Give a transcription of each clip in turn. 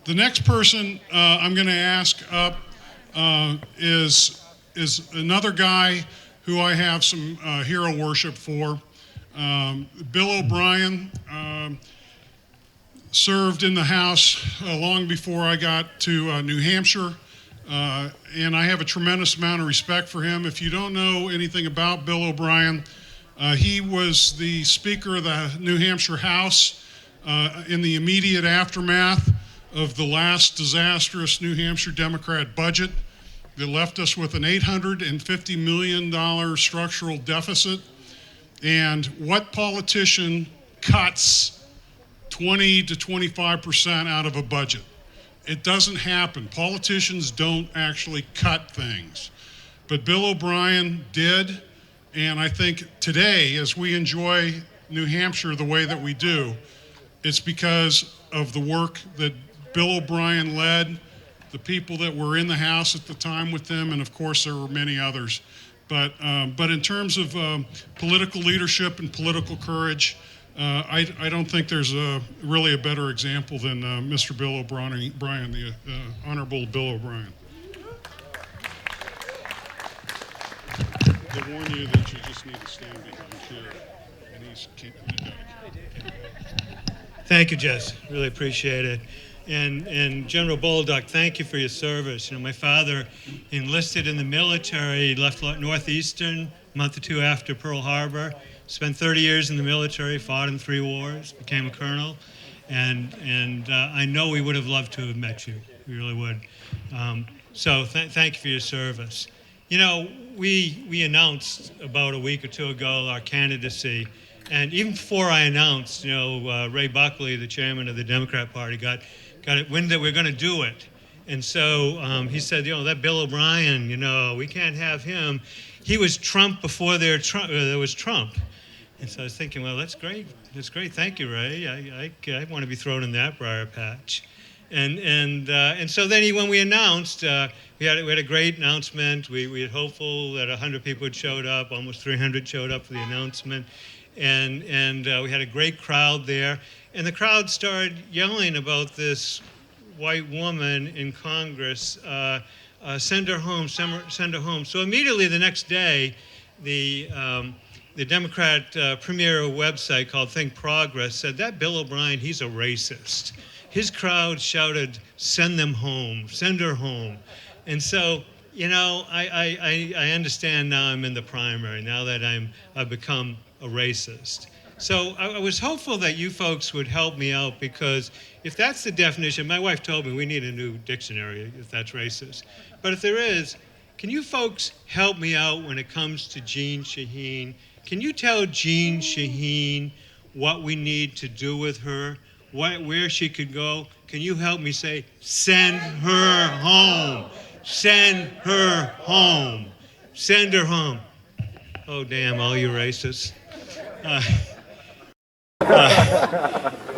The next person I'm going to ask up is another guy who I have some hero worship for. Bill O'Brien served in the House long before I got to New Hampshire, and I have a tremendous amount of respect for him. If you don't know anything about Bill O'Brien, he was the Speaker of the New Hampshire House in the immediate aftermath of the last disastrous New Hampshire Democrat budget that left us with an $850 million structural deficit. And what politician cuts 20 to 25% out of a budget? It doesn't happen. Politicians don't actually cut things. But Bill O'Brien did, and I think today, as we enjoy New Hampshire the way that we do, it's because of the work that Bill O'Brien led, the people that were in the House at the time with him, and of course there were many others. But in terms of political leadership and political courage, I don't think there's really a better example than Mr. Bill O'Brien, the Honorable Bill O'Brien. They warn you that you just need to stand behind here, and he's Thank you, Jess. Really appreciate it. And General Bolduc, thank you for your service. You know, my father enlisted in the military, left Northeastern a month or two after Pearl Harbor, spent 30 years in the military, fought in 3 wars, became a colonel, and I know we would have loved to have met you. We really would. So thank you for your service. You know, we announced about a week or two ago our candidacy, and even before I announced, you know, Ray Buckley, the chairman of the Democrat Party, got it wind that we're going to do it. And so he said, you know, that Bill O'Brien, you know, we can't have him. He was Trump before there was Trump. And so I was thinking, well, that's great. That's great. Thank you, Ray. I want to be thrown in that briar patch. And so then when we announced, we had a great announcement. We had hopeful that 100 people had showed up. Almost 300 showed up for the announcement. And we had a great crowd there. And the crowd started yelling about this white woman in Congress, send her home, send her home. So immediately the next day, the Democrat premier website called Think Progress said, that Bill O'Brien, he's a racist. His crowd shouted, send them home, send her home. And so, you know, I understand now I'm in the primary, now that I've become a racist. So I was hopeful that you folks would help me out, because if that's the definition, my wife told me we need a new dictionary if that's racist. But if there is, can you folks help me out when it comes to Jeanne Shaheen? Can you tell Jeanne Shaheen what we need to do with her, where she could go? Can you help me say, send her home, send her home, send her home? Oh, damn, all you racists.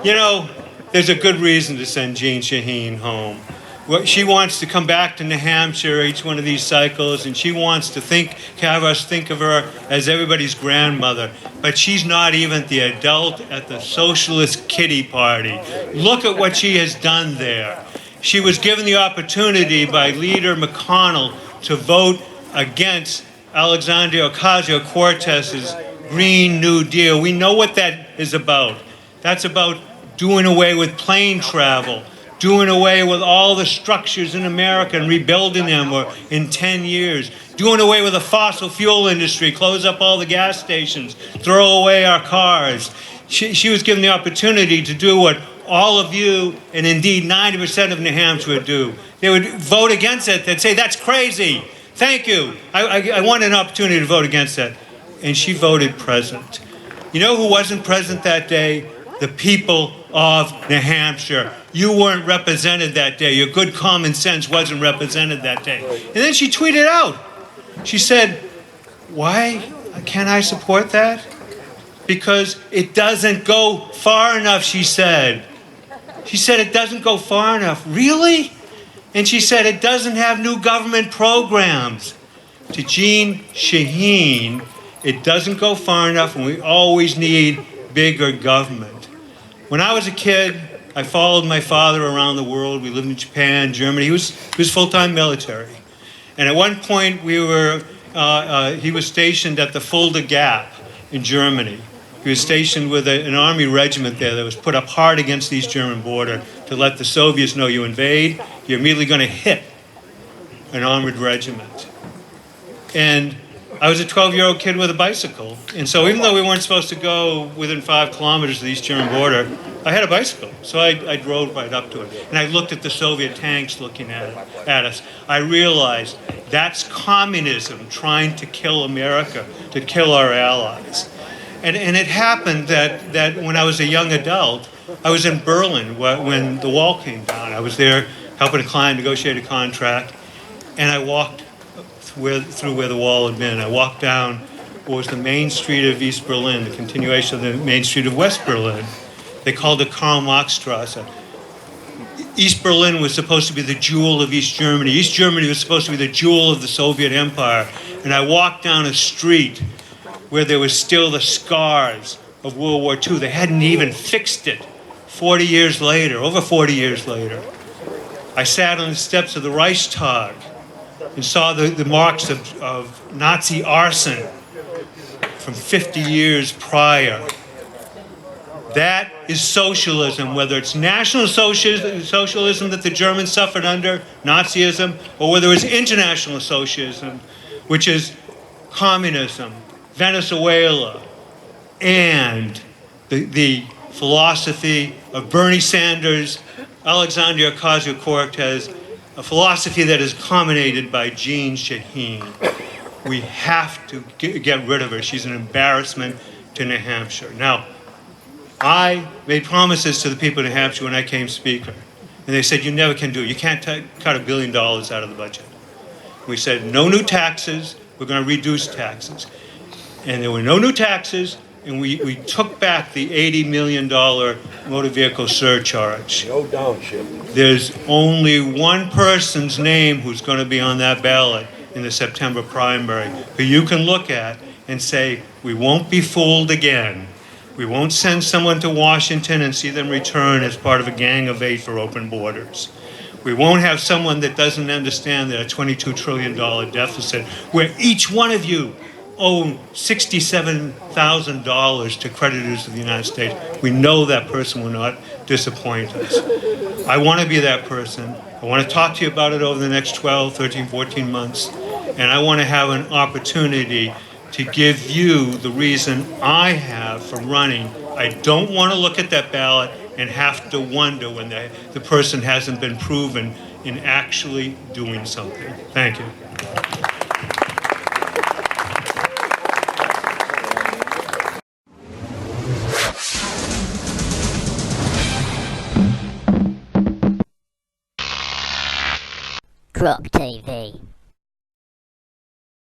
You know, there's a good reason to send Jeanne Shaheen home. Well, she wants to come back to New Hampshire each one of these cycles, and she wants to have us think of her as everybody's grandmother. But she's not even the adult at the Socialist Kitty Party. Look at what she has done there. She was given the opportunity by Leader McConnell to vote against Alexandria Ocasio-Cortez's Green New Deal. We know what that is about. That's about doing away with plane travel, doing away with all the structures in America and rebuilding them in 10 years, doing away with the fossil fuel industry, close up all the gas stations, throw away our cars. She was given the opportunity to do what all of you, and indeed 90% of New Hampshire would do. They would vote against it. They'd say, that's crazy. Thank you. I want an opportunity to vote against that. And she voted present. You know who wasn't present that day? The people of New Hampshire. You weren't represented that day. Your good common sense wasn't represented that day. And then she tweeted out. She said, why can't I support that? Because it doesn't go far enough, she said. She said it doesn't go far enough. Really? And she said, it doesn't have new government programs. To Jean Shaheen, it doesn't go far enough, and we always need bigger government. When I was a kid, I followed my father around the world. We lived in Japan, Germany. He was full-time military. And at one point, he was stationed at the Fulda Gap in Germany. He was stationed with an army regiment there that was put up hard against the East German border to let the Soviets know you invade, you're immediately going to hit an armored regiment. And I was a 12-year-old kid with a bicycle. And so even though we weren't supposed to go within 5 kilometers of the East German border, I had a bicycle. So I drove right up to it. And I looked at the Soviet tanks looking at us. I realized that's communism trying to kill America, to kill our allies. And it happened that when I was a young adult, I was in Berlin when the wall came down. I was there helping a client negotiate a contract, and I walked through where the wall had been. I walked down what was the main street of East Berlin, the continuation of the main street of West Berlin. They called it Karl-Marx-Strasse. East Berlin was supposed to be the jewel of East Germany. East Germany was supposed to be the jewel of the Soviet Empire. And I walked down a street where there was still the scars of World War II. They hadn't even fixed it 40 years later, over 40 years later. I sat on the steps of the Reichstag and saw the marks of Nazi arson from 50 years prior. That is socialism, whether it's National Socialism that the Germans suffered under, Nazism, or whether it's international socialism, which is communism, Venezuela, and the philosophy of Bernie Sanders, Alexandria Ocasio-Cortez, a philosophy that is culminated by Jean Shaheen. We have to get rid of her. She's an embarrassment to New Hampshire. Now, I made promises to the people of New Hampshire when I came speaker, and they said, you never can do it. You can't cut $1 billion out of the budget. We said, no new taxes, we're going to reduce taxes. And there were no new taxes, and we took back the $80 million motor vehicle surcharge. No downshift. There's only one person's name who's going to be on that ballot in the September primary, who you can look at and say, we won't be fooled again. We won't send someone to Washington and see them return as part of a gang of 8 for open borders. We won't have someone that doesn't understand that a $22 trillion deficit, where each one of you owe $67,000 to creditors of the United States. We know that person will not disappoint us. I want to be that person. I want to talk to you about it over the next 12, 13, 14 months. And I want to have an opportunity to give you the reason I have for running. I don't want to look at that ballot and have to wonder when the person hasn't been proven in actually doing something. Thank you. Croc TV.